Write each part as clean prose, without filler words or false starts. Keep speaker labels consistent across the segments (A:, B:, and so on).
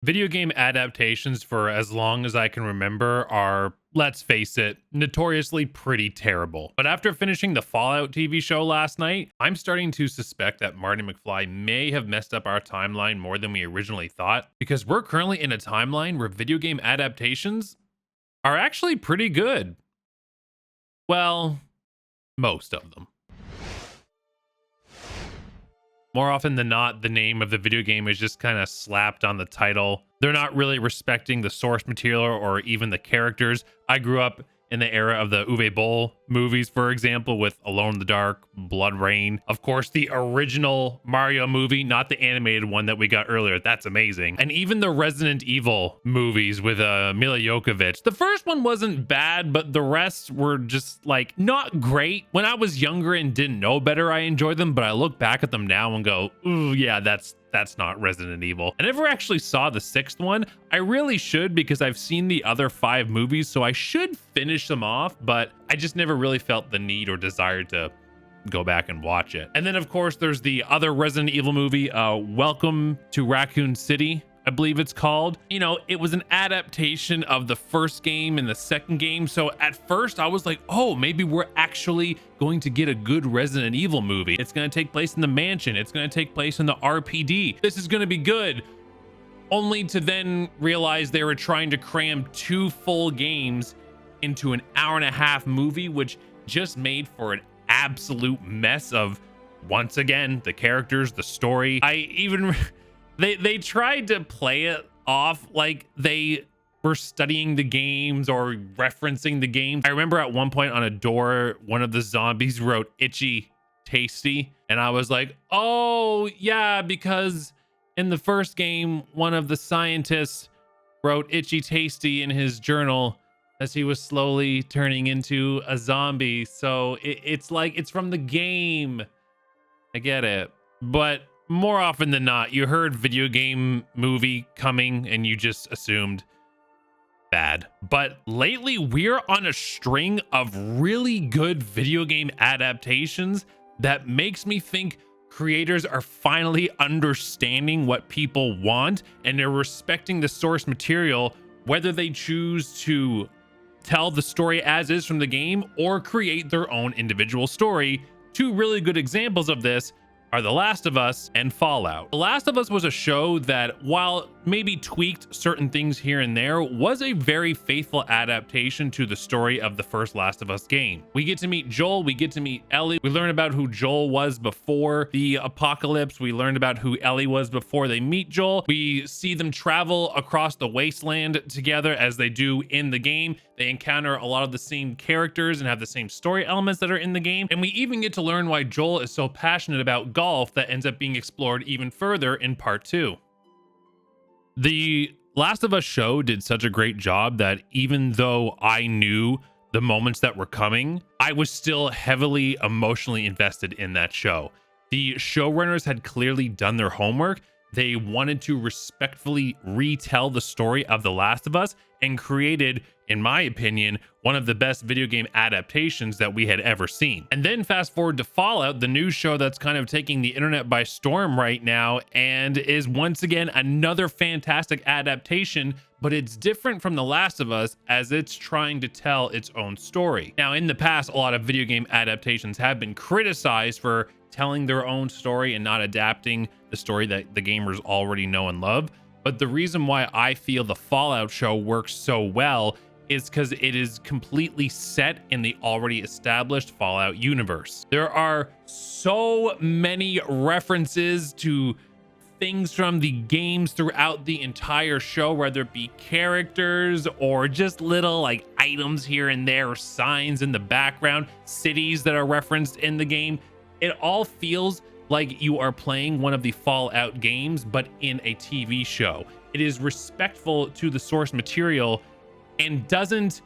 A: Video game adaptations, for as long as I can remember, are, let's face it, notoriously pretty terrible. But after finishing the Fallout TV show last night, I'm starting to suspect that Marty McFly may have messed up our timeline more than we originally thought, because we're currently in a timeline where video game adaptations are actually pretty good. Well, most of them. More often than not, the name of the video game is just kind of slapped on the title. They're not really respecting the source material or even the characters. I grew up in the era of the Uwe Boll movies, for example, with Alone in the Dark, Blood Rain. Of course, the original Mario movie, not the animated one that we got earlier. That's amazing. And even the Resident Evil movies with Mila Jovovich. The first one wasn't bad, but the rest were just like not great. When I was younger and didn't know better, I enjoyed them, but I look back at them now and go, ooh, yeah, that's not Resident Evil. I never actually saw the sixth one. I really should, because I've seen the other 5 movies, so I should finish them off, but I just never really felt the need or desire to go back and watch it. And then of course there's the other Resident Evil movie, Welcome to Raccoon City, I believe it's called. You know, it was an adaptation of the first game and the second game. So at first I was like, oh, maybe we're actually going to get a good Resident Evil movie. It's going to take place in the mansion. It's going to take place in the RPD. This is going to be good. Only to then realize they were trying to cram 2 full games into an hour-and-a-half movie, which just made for an absolute mess of, once again, the characters, the story. They tried to play it off like they were studying the games or referencing the games. I remember at one point on a door, one of the zombies wrote "itchy tasty," and I was like, oh yeah, because in the first game, one of the scientists wrote "itchy tasty" in his journal as he was slowly turning into a zombie. So it's like it's from the game. I get it, but more often than not, you heard video game movie coming and you just assumed bad. But lately, we're on a string of really good video game adaptations that makes me think creators are finally understanding what people want and they're respecting the source material, whether they choose to tell the story as is from the game or create their own individual story. 2 really good examples of this are The Last of Us and Fallout. The Last of Us was a show that, while maybe tweaked certain things here and there, was a very faithful adaptation to the story of the first Last of Us game. We get to meet Joel, we get to meet Ellie, we learn about who Joel was before the apocalypse, we learned about who Ellie was before they meet Joel, we see them travel across the wasteland together as they do in the game. They encounter a lot of the same characters and have the same story elements that are in the game. And we even get to learn why Joel is so passionate about golf that ends up being explored even further in part 2. The Last of Us show did such a great job that even though I knew the moments that were coming, I was still heavily emotionally invested in that show. The showrunners had clearly done their homework. They wanted to respectfully retell the story of The Last of Us and created, in my opinion, one of the best video game adaptations that we had ever seen. And then fast forward to Fallout, the new show that's kind of taking the internet by storm right now and is once again another fantastic adaptation, but it's different from The Last of Us as it's trying to tell its own story. Now, in the past, a lot of video game adaptations have been criticized for telling their own story and not adapting the story that the gamers already know and love. But the reason why I feel the Fallout show works so well is because it is completely set in the already established Fallout universe. There are so many references to things from the games throughout the entire show, whether it be characters or just little like items here and there, or signs in the background, cities that are referenced in the game. It all feels like you are playing one of the Fallout games, but in a TV show. It is respectful to the source material and doesn't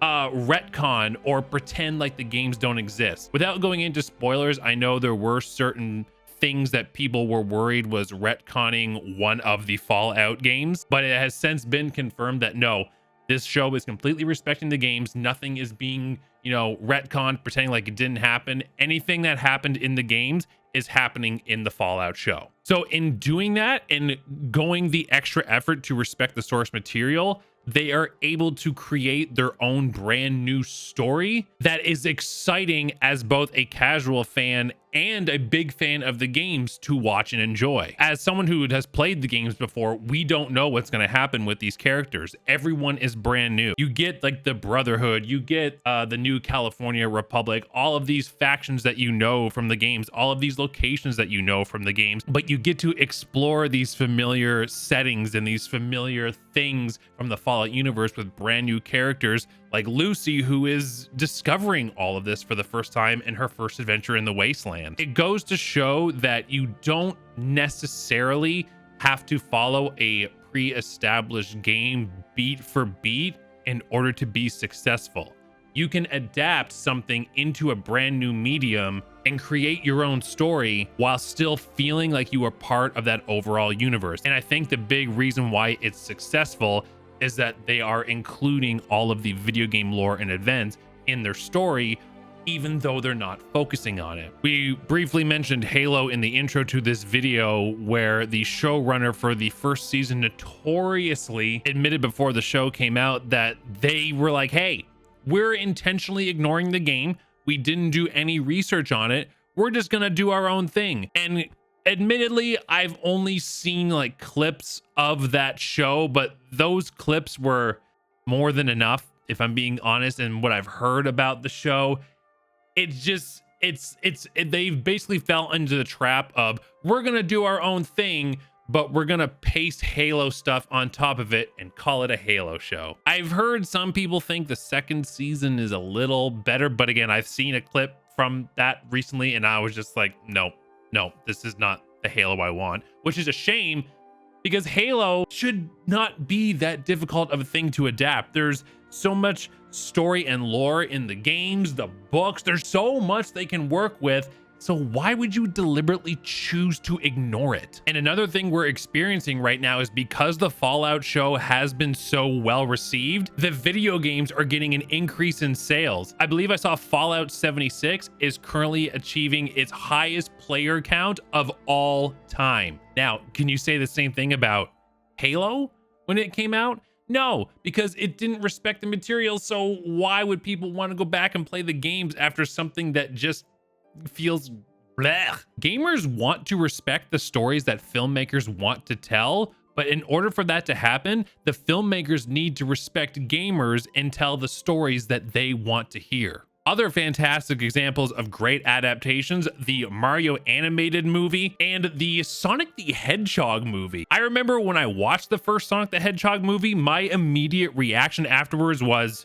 A: retcon or pretend like the games don't exist. Without going into spoilers, I know there were certain things that people were worried was retconning one of the Fallout games, but it has since been confirmed that no, this show is completely respecting the games. Nothing is being you know, retconned, pretending like it didn't happen. Anything that happened in the games is happening in the Fallout show. So in doing that and going the extra effort to respect the source material, they are able to create their own brand new story that is exciting as both a casual fan and a big fan of the games to watch and enjoy. As someone who has played the games before, we don't know what's going to happen with these characters. Everyone is brand new. You get like the Brotherhood, you get the new California Republic, all of these factions that you know from the games, all of these locations that you know from the games, but you get to explore these familiar settings and these familiar things from the Fallout universe with brand new characters like Lucy, who is discovering all of this for the first time in her first adventure in the Wasteland. It goes to show that you don't necessarily have to follow a pre-established game beat for beat in order to be successful. You can adapt something into a brand new medium and create your own story while still feeling like you are part of that overall universe. And I think the big reason why it's successful is that they are including all of the video game lore and events in their story, even though they're not focusing on it. We briefly mentioned Halo in the intro to this video, where the showrunner for the first season notoriously admitted before the show came out that they were like, hey, we're intentionally ignoring the game. We didn't do any research on it. We're just gonna do our own thing. And admittedly, I've only seen like clips of that show, but those clips were more than enough, if I'm being honest, and what I've heard about the show. They've basically fell into the trap of, we're gonna do our own thing, but we're gonna paste Halo stuff on top of it and call it a Halo show. I've heard some people think the second season is a little better, but again, I've seen a clip from that recently and I was just like, no, this is not the Halo I want, which is a shame because Halo should not be that difficult of a thing to adapt. There's so much story and lore in the games, the books, there's so much they can work with. So why would you deliberately choose to ignore it? And another thing we're experiencing right now is because the Fallout show has been so well received, the video games are getting an increase in sales. I believe I saw Fallout 76 is currently achieving its highest player count of all time. Now, can you say the same thing about Halo when it came out? No, because it didn't respect the material. So why would people want to go back and play the games after something that just feels bleh? Gamers want to respect the stories that filmmakers want to tell, but in order for that to happen, the filmmakers need to respect gamers and tell the stories that they want to hear. Other fantastic examples of great adaptations, the Mario animated movie and the Sonic the Hedgehog movie. I remember when I watched the first Sonic the Hedgehog movie, my immediate reaction afterwards was,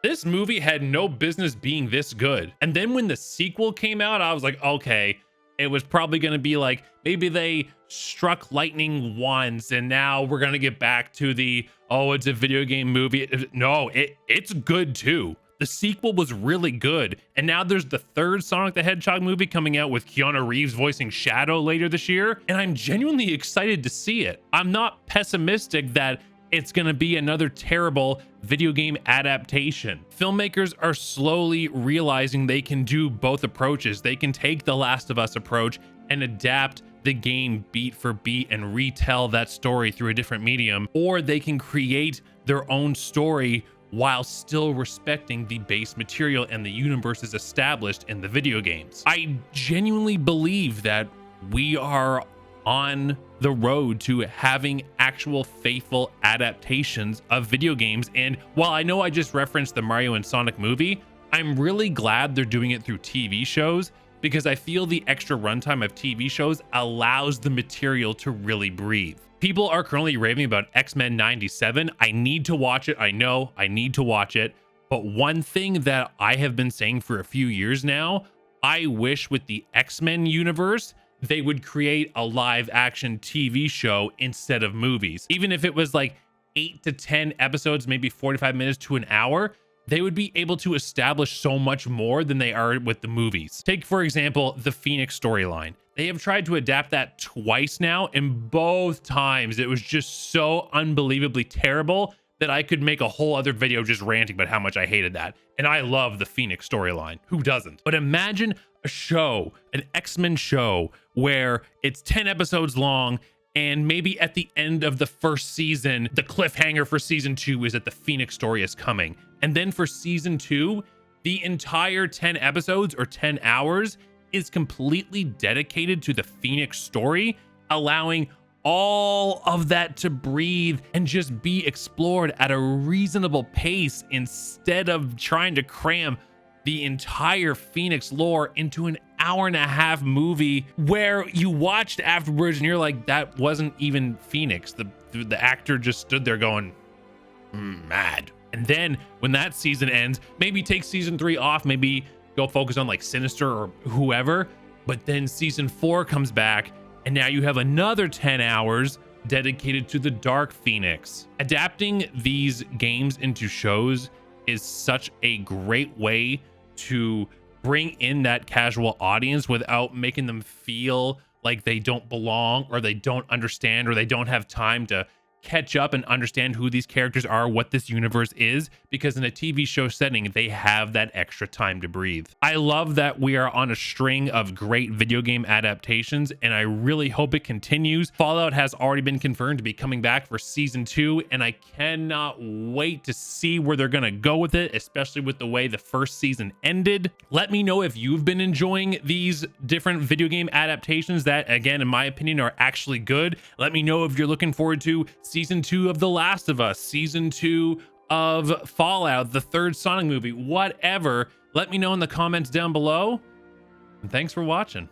A: this movie had no business being this good. And then when the sequel came out, I was like, okay, it was probably going to be like, maybe they struck lightning once and now we're going to get back to the, oh, it's a video game movie. No, it's good too. The sequel was really good. And now there's the third Sonic the Hedgehog movie coming out with Keanu Reeves voicing Shadow later this year. And I'm genuinely excited to see it. I'm not pessimistic that it's going to be another terrible video game adaptation. Filmmakers are slowly realizing they can do both approaches. They can take the Last of Us approach and adapt the game beat for beat and retell that story through a different medium, or they can create their own story while still respecting the base material and the universes established in the video games. I genuinely believe that we are on the road to having actual faithful adaptations of video games. And while I know I just referenced the Mario and Sonic movie, I'm really glad they're doing it through TV shows, because I feel the extra runtime of TV shows allows the material to really breathe. People are currently raving about X-Men 97. I need to watch it. I know I need to watch it. But one thing that I have been saying for a few years now, I wish with the X-Men universe, they would create a live action TV show instead of movies. Even if it was like 8 to 10 episodes, maybe 45 minutes to an hour, they would be able to establish so much more than they are with the movies. Take, for example, the Phoenix storyline. They have tried to adapt that twice now, and both times it was just so unbelievably terrible that I could make a whole other video just ranting about how much I hated that. And I love the Phoenix storyline. Who doesn't? But imagine a show, an X-Men show, where it's 10 episodes long, and maybe at the end of the first season, the cliffhanger for season 2 is that the Phoenix story is coming. And then for season 2, the entire 10 episodes or 10 hours is completely dedicated to the Phoenix story, allowing all of that to breathe and just be explored at a reasonable pace instead of trying to cram the entire Phoenix lore into an hour-and-a-half movie where you watched afterwards and you're like, that wasn't even Phoenix. The actor just stood there going, mad. And then when that season ends, maybe take season 3 off, maybe go focus on like Sinister or whoever, but then season 4 comes back and now you have another 10 hours dedicated to the Dark Phoenix. Adapting these games into shows is such a great way to bring in that casual audience without making them feel like they don't belong or they don't understand or they don't have time to catch up and understand who these characters are, what this universe is, because in a TV show setting, they have that extra time to breathe. I love that we are on a string of great video game adaptations, and I really hope it continues. Fallout has already been confirmed to be coming back for season 2, and I cannot wait to see where they're gonna go with it, especially with the way the first season ended. Let me know if you've been enjoying these different video game adaptations that, again, in my opinion, are actually good. Let me know if you're looking forward to season 2 of The Last of Us, season 2 of Fallout, the third Sonic movie, whatever. Let me know in the comments down below. And thanks for watching.